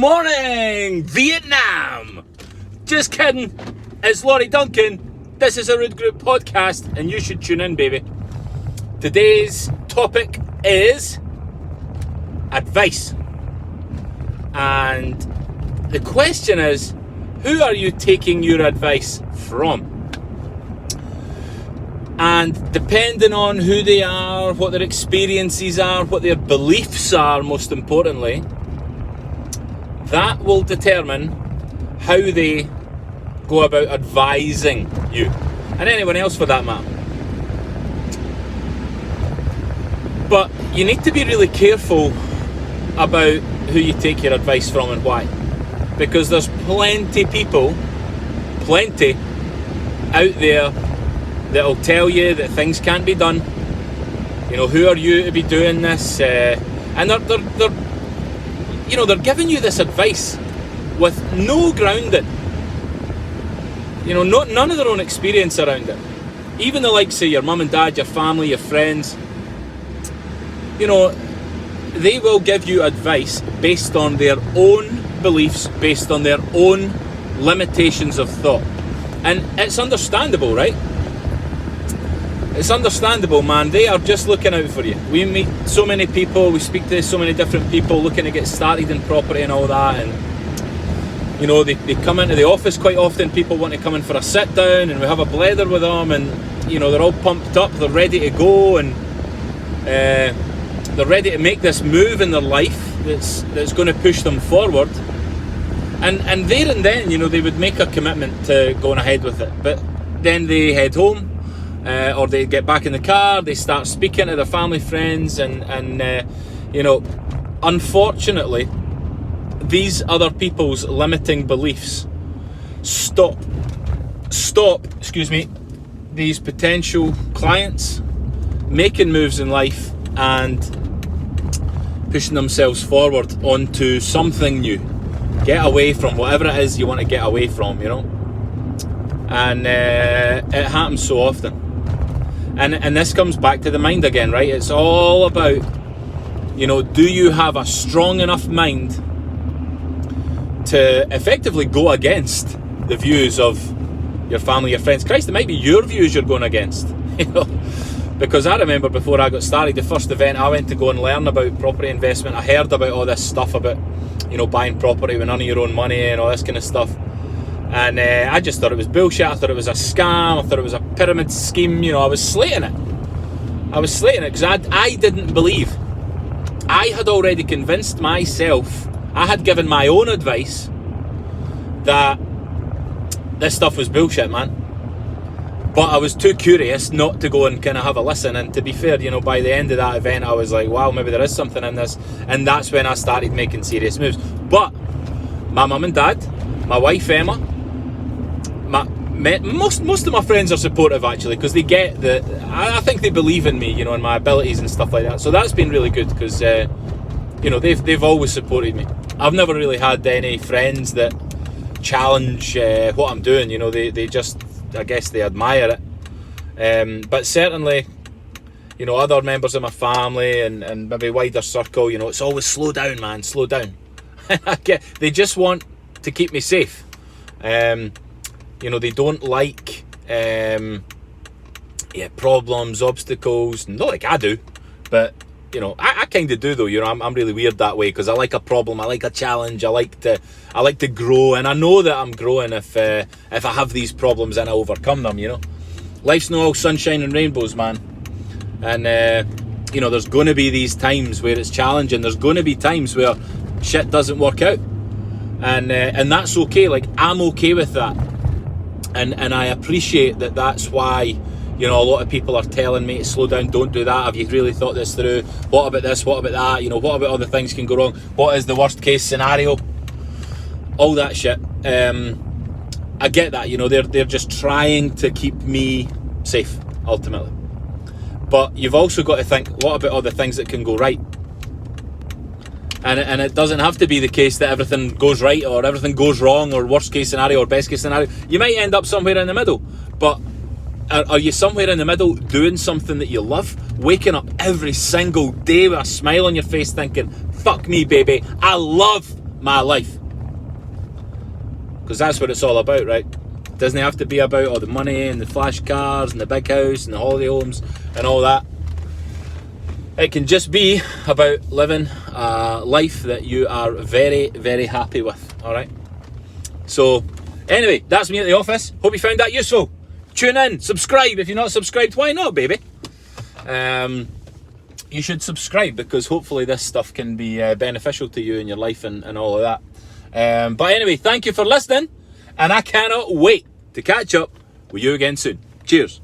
Morning, Vietnam! Just kidding. It's Laurie Duncan. This is a Rude Group podcast, and you should tune in, baby. Today's topic is advice. And the question is, who are you taking your advice from? And depending on who they are, what their experiences are, what their beliefs are, most importantly, that will determine how they go about advising you, and anyone else for that matter. But you need to be really careful about who you take your advice from and why. Because there's plenty out there that'll tell you that things can't be done. You know, who are you to be doing this? And they're giving you this advice with no grounding. You know, none of their own experience around it. Even the likes of your mum and dad, your family, your friends, you know, they will give you advice based on their own beliefs, based on their own limitations of thought. And it's understandable, right? It's understandable, man. They are just looking out for you. We meet so many people, we speak to so many different people looking to get started in property and all that, and you know, they come into the office quite often. People want to come in for a sit down, and we have a blether with them, and you know, they're all pumped up, they're ready to go, and they're ready to make this move in their life that's going to push them forward. And there and then, you know, they would make a commitment to going ahead with it, but then they head home. Or they get back in the car, they start speaking to their family, friends, and you know, unfortunately, these other people's limiting beliefs stop these potential clients making moves in life and pushing themselves forward onto something new. Get away from whatever it is you want to get away from, you know. And it happens so often. And this comes back to the mind again, right? It's all about, you know, do you have a strong enough mind to effectively go against the views of your family, your friends? Christ, it might be your views you're going against, you know? Because I remember before I got started, the first event I went to go and learn about property investment, I heard about all this stuff about, you know, buying property with none of your own money and all this kind of stuff. And I just thought it was bullshit. I thought it was a scam. I thought it was a pyramid scheme. You know, I was slating it because I didn't believe. I had already convinced myself, I had given my own advice that this stuff was bullshit, man. But I was too curious not to go and kind of have a listen. And to be fair, you know, by the end of that event, I was like, wow, maybe there is something in this. And that's when I started making serious moves. But my mum and dad, my wife Emma, most of my friends are supportive, actually, because they get that. I think they believe in me, you know, and my abilities and stuff like that. So that's been really good because, you know, they've always supported me. I've never really had any friends that challenge what I'm doing. You know, they just, I guess, they admire it. But certainly, you know, other members of my family and maybe wider circle, you know, it's always slow down, man, slow down. They just want to keep me safe. You know, they don't like problems, obstacles. Not like I do, but you know, I kind of do though. You know, I'm really weird that way because I like a problem, I like a challenge, I like to grow, and I know that I'm growing if I have these problems and I overcome them. You know, life's not all sunshine and rainbows, man. And you know, there's going to be these times where it's challenging. There's going to be times where shit doesn't work out. And that's okay. Like, I'm okay with that, and I appreciate that. That's why, you know, a lot of people are telling me to slow down, don't do that. Have you really thought this through? What about this? What about that? You know, what about other things can go wrong? What is the worst case scenario? All that shit. I get that. You know, they're just trying to keep me safe ultimately. But you've also got to think, what about all the things that can go right? And it doesn't have to be the case that everything goes right or everything goes wrong or worst case scenario or best case scenario. You might end up somewhere in the middle. But are you somewhere in the middle doing something that you love? Waking up every single day with a smile on your face thinking, fuck me, baby, I love my life. Because that's what it's all about, right? It doesn't have to be about all the money and the flash cars and the big house and the holiday homes and all that. It can just be about living a life that you are very, very happy with, all right? So, anyway, that's me at the office. Hope you found that useful. Tune in, subscribe. If you're not subscribed, why not, baby? You should subscribe because hopefully this stuff can be beneficial to you in your life and all of that. But anyway, thank you for listening, and I cannot wait to catch up with you again soon. Cheers.